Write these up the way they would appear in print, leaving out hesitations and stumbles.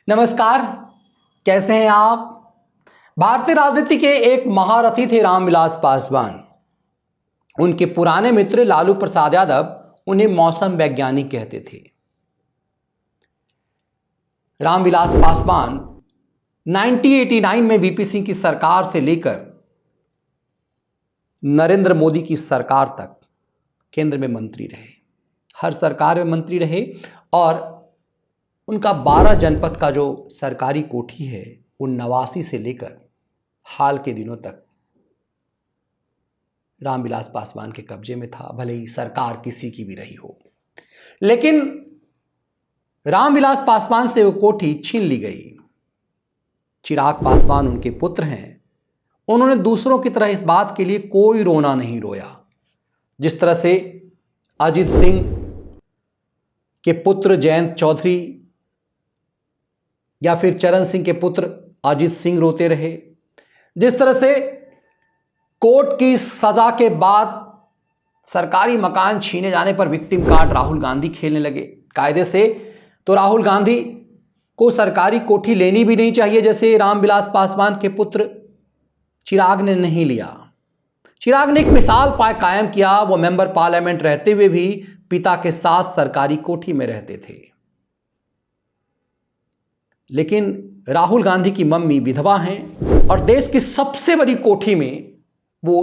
नमस्कार, कैसे हैं आप। भारतीय राजनीति के एक महारथी थे रामविलास पासवान। उनके पुराने मित्र लालू प्रसाद यादव उन्हें मौसम वैज्ञानिक कहते थे। रामविलास पासवान 1989 में वीपी सिंह की सरकार से लेकर नरेंद्र मोदी की सरकार तक केंद्र में मंत्री रहे। हर सरकार में मंत्री रहे और उनका 12 जनपद का जो सरकारी कोठी है वो 89 से लेकर हाल के दिनों तक रामविलास पासवान के कब्जे में था, भले ही सरकार किसी की भी रही हो। लेकिन रामविलास पासवान से वो कोठी छीन ली गई। चिराग पासवान उनके पुत्र हैं। उन्होंने दूसरों की तरह इस बात के लिए कोई रोना नहीं रोया। जिस तरह से अजित सिंह के पुत्र जयंत चौधरी या फिर चरण सिंह के पुत्र अजित सिंह रोते रहे, जिस तरह से कोर्ट की सजा के बाद सरकारी मकान छीने जाने पर विक्टिम कार्ड राहुल गांधी खेलने लगे। कायदे से तो राहुल गांधी को सरकारी कोठी लेनी भी नहीं चाहिए, जैसे रामविलास पासवान के पुत्र चिराग ने नहीं लिया। चिराग ने एक मिसाल कायम किया। वो मेंबर पार्लियामेंट रहते हुए भी पिता के साथ सरकारी कोठी में रहते थे। लेकिन राहुल गांधी की मम्मी विधवा हैं और देश की सबसे बड़ी कोठी में वो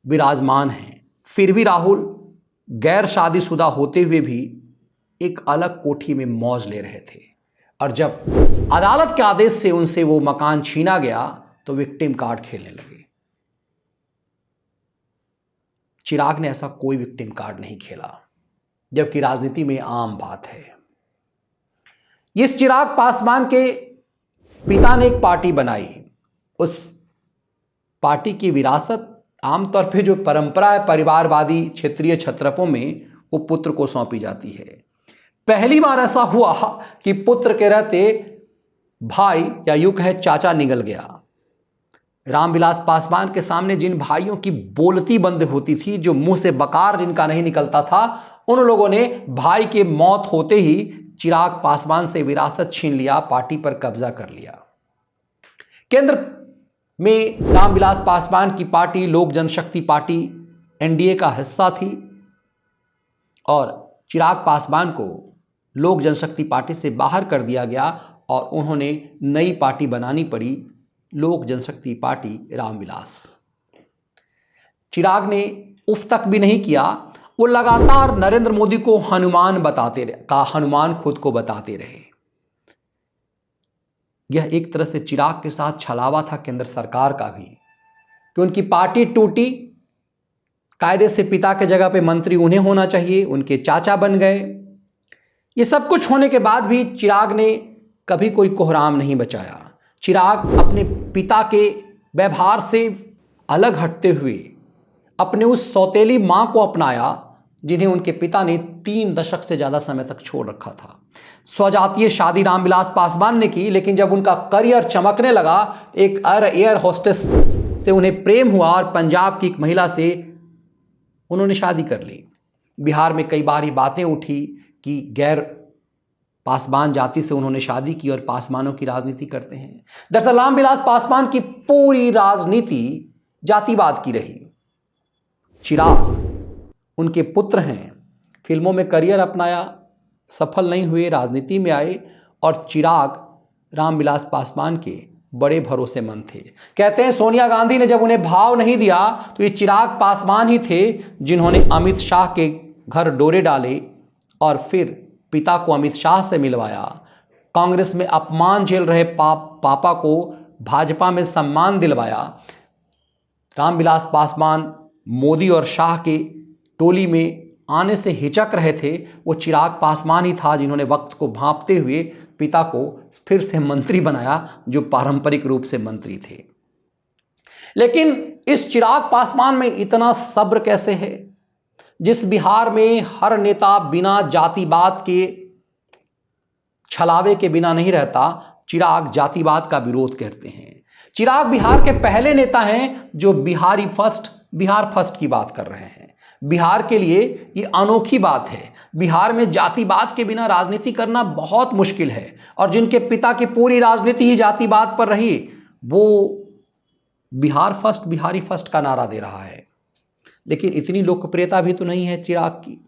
विराजमान हैं। फिर भी राहुल गैर शादीशुदा होते हुए भी एक अलग कोठी में मौज ले रहे थे। और जब अदालत के आदेश से उनसे वो मकान छीना गया तो विक्टिम कार्ड खेलने लगे। चिराग ने ऐसा कोई विक्टिम कार्ड नहीं खेला, जबकि राजनीति में आम बात है। इस चिराग पासवान के पिता ने एक पार्टी बनाई। उस पार्टी की विरासत आमतौर पे जो परंपरा है परिवारवादी क्षेत्रीय छत्रपों में, वो पुत्र को सौंपी जाती है। पहली बार ऐसा हुआ कि पुत्र के रहते भाई या यूं कहे चाचा निगल गया। रामविलास पासवान के सामने जिन भाइयों की बोलती बंद होती थी, जो मुंह से बकार जिनका नहीं निकलता था, उन लोगों ने भाई के मौत होते ही चिराग पासवान से विरासत छीन लिया, पार्टी पर कब्जा कर लिया। केंद्र में रामविलास पासवान की पार्टी लोक जनशक्ति पार्टी एनडीए का हिस्सा थी और चिराग पासवान को लोक जनशक्ति पार्टी से बाहर कर दिया गया और उन्होंने नई पार्टी बनानी पड़ी, लोक जनशक्ति पार्टी रामविलास। चिराग ने उफ तक भी नहीं किया। वो लगातार नरेंद्र मोदी को हनुमान बताते रहे, हनुमान खुद को बताते रहे। यह एक तरह से चिराग के साथ छलावा था केंद्र सरकार का भी, कि उनकी पार्टी टूटी। कायदे से पिता के जगह पे मंत्री उन्हें होना चाहिए, उनके चाचा बन गए। ये सब कुछ होने के बाद भी चिराग ने कभी कोई कोहराम नहीं बचाया। चिराग अपने पिता के व्यवहार से अलग हटते हुए अपने उस सौतेली मां को अपनाया, जिन्हें उनके पिता ने 3 दशक से ज्यादा समय तक छोड़ रखा था। स्वजातीय शादी रामविलास पासवान ने की, लेकिन जब उनका करियर चमकने लगा, एक एयर होस्टेस से उन्हें प्रेम हुआ और पंजाब की एक महिला से उन्होंने शादी कर ली। बिहार में कई बार ये बातें उठी कि गैर पासवान जाति से उन्होंने शादी की और पासवानों की राजनीति करते हैं। दरअसल रामविलास पासवान की पूरी राजनीति जातिवाद की रही। चिराग उनके पुत्र हैं, फिल्मों में करियर अपनाया, सफल नहीं हुए, राजनीति में आए और चिराग रामविलास पासवान के बड़े भरोसेमंद थे। कहते हैं सोनिया गांधी ने जब उन्हें भाव नहीं दिया तो ये चिराग पासवान ही थे जिन्होंने अमित शाह के घर डोरे डाले और फिर पिता को अमित शाह से मिलवाया। कांग्रेस में अपमान झेल रहे पापा को भाजपा में सम्मान दिलवाया। रामविलास पासवान मोदी और शाह के टोली में आने से हिचक रहे थे। वो चिराग पासवान ही था जिन्होंने वक्त को भांपते हुए पिता को फिर से मंत्री बनाया, जो पारंपरिक रूप से मंत्री थे। लेकिन इस चिराग पासवान में इतना सब्र कैसे है? जिस बिहार में हर नेता बिना जातिवाद के छलावे के बिना नहीं रहता, चिराग जातिवाद का विरोध करते हैं। चिराग बिहार के पहले नेता हैं जो बिहार फर्स्ट की बात कर रहे हैं। बिहार के लिए ये अनोखी बात है। बिहार में जातिवाद के बिना राजनीति करना बहुत मुश्किल है, और जिनके पिता की पूरी राजनीति ही जातिवाद पर रही, वो बिहार फर्स्ट, बिहारी फर्स्ट का नारा दे रहा है। लेकिन इतनी लोकप्रियता भी तो नहीं है चिराग की।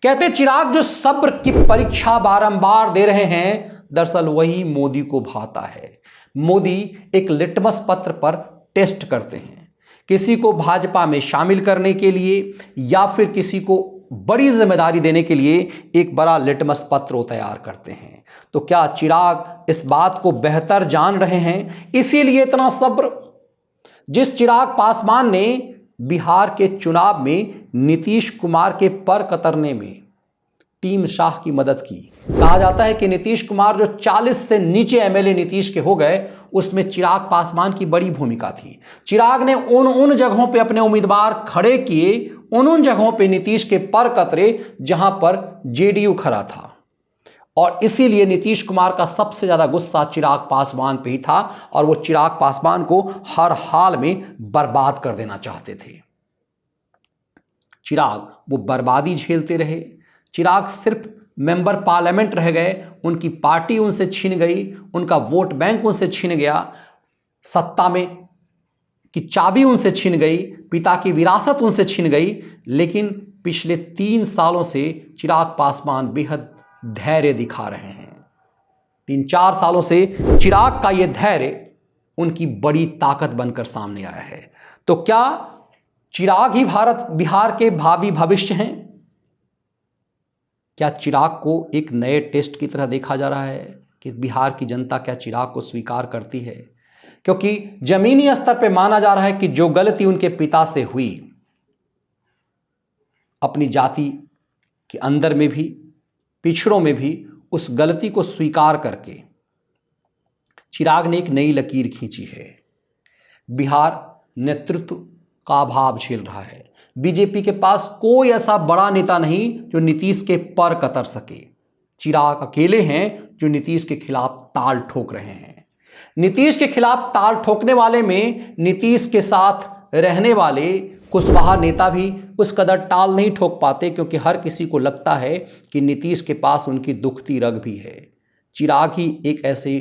कहते चिराग जो सब्र की परीक्षा बारंबार दे रहे हैं, दरअसल वही मोदी को भाता है। मोदी एक लिटमस पत्र पर टेस्ट करते हैं, किसी को भाजपा में शामिल करने के लिए या फिर किसी को बड़ी जिम्मेदारी देने के लिए एक बड़ा लिटमस पत्र वो तैयार करते हैं। तो क्या चिराग इस बात को बेहतर जान रहे हैं, इसीलिए इतना सब्र? जिस चिराग पासवान ने बिहार के चुनाव में नीतीश कुमार के पर कतरने में टीम शाह की मदद की, कहा जाता है कि नीतीश कुमार जो 40 से नीचे एमएलए नीतीश के हो गए, उसमें चिराग पासवान की बड़ी भूमिका थी। चिराग ने उन जगहों पे अपने उम्मीदवार खड़े किए, उन जगहों पे नीतीश के पर कतरे जहां पर जेडीयू खड़ा था, और इसीलिए नीतीश कुमार का सबसे ज्यादा गुस्सा चिराग पासवान पे ही था, और वो चिराग पासवान को हर हाल में बर्बाद कर देना चाहते थे। चिराग वो बर्बादी झेलते रहे। चिराग सिर्फ मेंबर पार्लियामेंट रह गए, उनकी पार्टी उनसे छिन गई, उनका वोट बैंक उनसे छिन गया, सत्ता में की चाबी उनसे छिन गई, पिता की विरासत उनसे छिन गई। लेकिन पिछले 3 सालों से चिराग पासवान बेहद धैर्य दिखा रहे हैं। 3-4 सालों से चिराग का यह धैर्य उनकी बड़ी ताकत बनकर सामने आया है। तो क्या चिराग ही बिहार के भावी भविष्य हैं? क्या चिराग को एक नए टेस्ट की तरह देखा जा रहा है कि बिहार की जनता क्या चिराग को स्वीकार करती है? क्योंकि जमीनी स्तर पर माना जा रहा है कि जो गलती उनके पिता से हुई, अपनी जाति के अंदर में भी, पिछड़ों में भी, उस गलती को स्वीकार करके चिराग ने एक नई लकीर खींची है। बिहार नेतृत्व का अभाव झेल रहा है। बीजेपी के पास कोई ऐसा बड़ा नेता नहीं जो नीतीश के पर कतर सके। चिराग अकेले हैं जो नीतीश के खिलाफ ताल ठोक रहे हैं। नीतीश के खिलाफ ताल ठोकने वाले में नीतीश के साथ रहने वाले कुशवाहा नेता भी उस कदर ताल नहीं ठोक पाते, क्योंकि हर किसी को लगता है कि नीतीश के पास उनकी दुखती रग भी है। चिराग ही एक ऐसे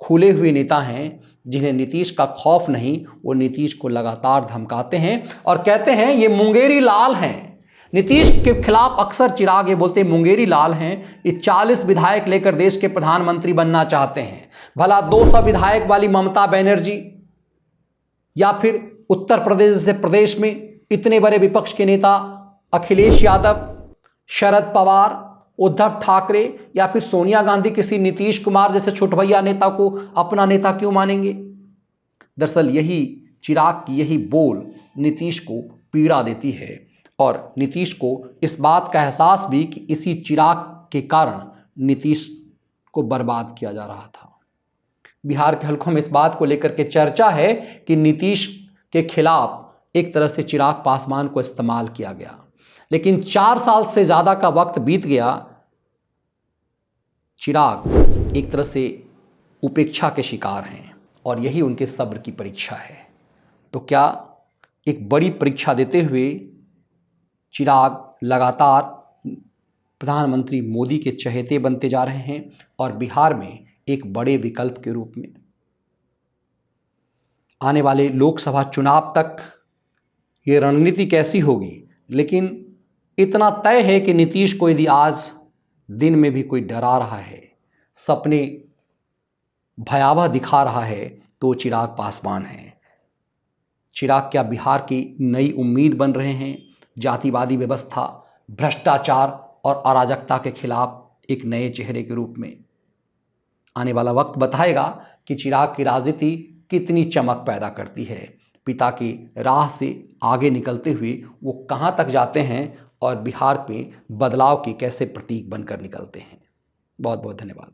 खुले हुए नेता हैं जिन्हें नीतीश का खौफ नहीं, वो नीतीश को लगातार धमकाते हैं और कहते हैं ये मुंगेरी लाल हैं। नीतीश के खिलाफ अक्सर चिराग ये बोलते हैं मुंगेरी लाल हैं, ये 40 विधायक लेकर देश के प्रधानमंत्री बनना चाहते हैं। भला 200 विधायक वाली ममता बनर्जी या फिर उत्तर प्रदेश जैसे प्रदेश में इतने बड़े विपक्ष के नेता अखिलेश यादव, शरद पवार, उद्धव ठाकरे या फिर सोनिया गांधी किसी नीतीश कुमार जैसे छोटभैया नेता को अपना नेता क्यों मानेंगे? दरअसल यही चिराग की यही बोल नीतीश को पीड़ा देती है, और नीतीश को इस बात का एहसास भी कि इसी चिराग के कारण नीतीश को बर्बाद किया जा रहा था। बिहार के हलकों में इस बात को लेकर के चर्चा है कि नीतीश के खिलाफ एक तरह से चिराग पासवान को इस्तेमाल किया गया। लेकिन 4 साल से ज्यादा का वक्त बीत गया, चिराग एक तरह से उपेक्षा के शिकार हैं, और यही उनके सब्र की परीक्षा है। तो क्या एक बड़ी परीक्षा देते हुए चिराग लगातार प्रधानमंत्री मोदी के चहेते बनते जा रहे हैं, और बिहार में एक बड़े विकल्प के रूप में आने वाले लोकसभा चुनाव तक ये रणनीति कैसी होगी? लेकिन इतना तय है कि नीतीश को यदि आज दिन में भी कोई डरा रहा है, सपने भयावह दिखा रहा है, तो चिराग पासवान है। चिराग क्या बिहार की नई उम्मीद बन रहे हैं? जातिवादी व्यवस्था, भ्रष्टाचार और अराजकता के खिलाफ एक नए चेहरे के रूप में। आने वाला वक्त बताएगा कि चिराग की राजनीति कितनी चमक पैदा करती है। पिता की राह से आगे निकलते हुए वो कहां तक जाते हैं, और बिहार पे बदलाव के कैसे प्रतीक बनकर निकलते हैं। बहुत बहुत धन्यवाद।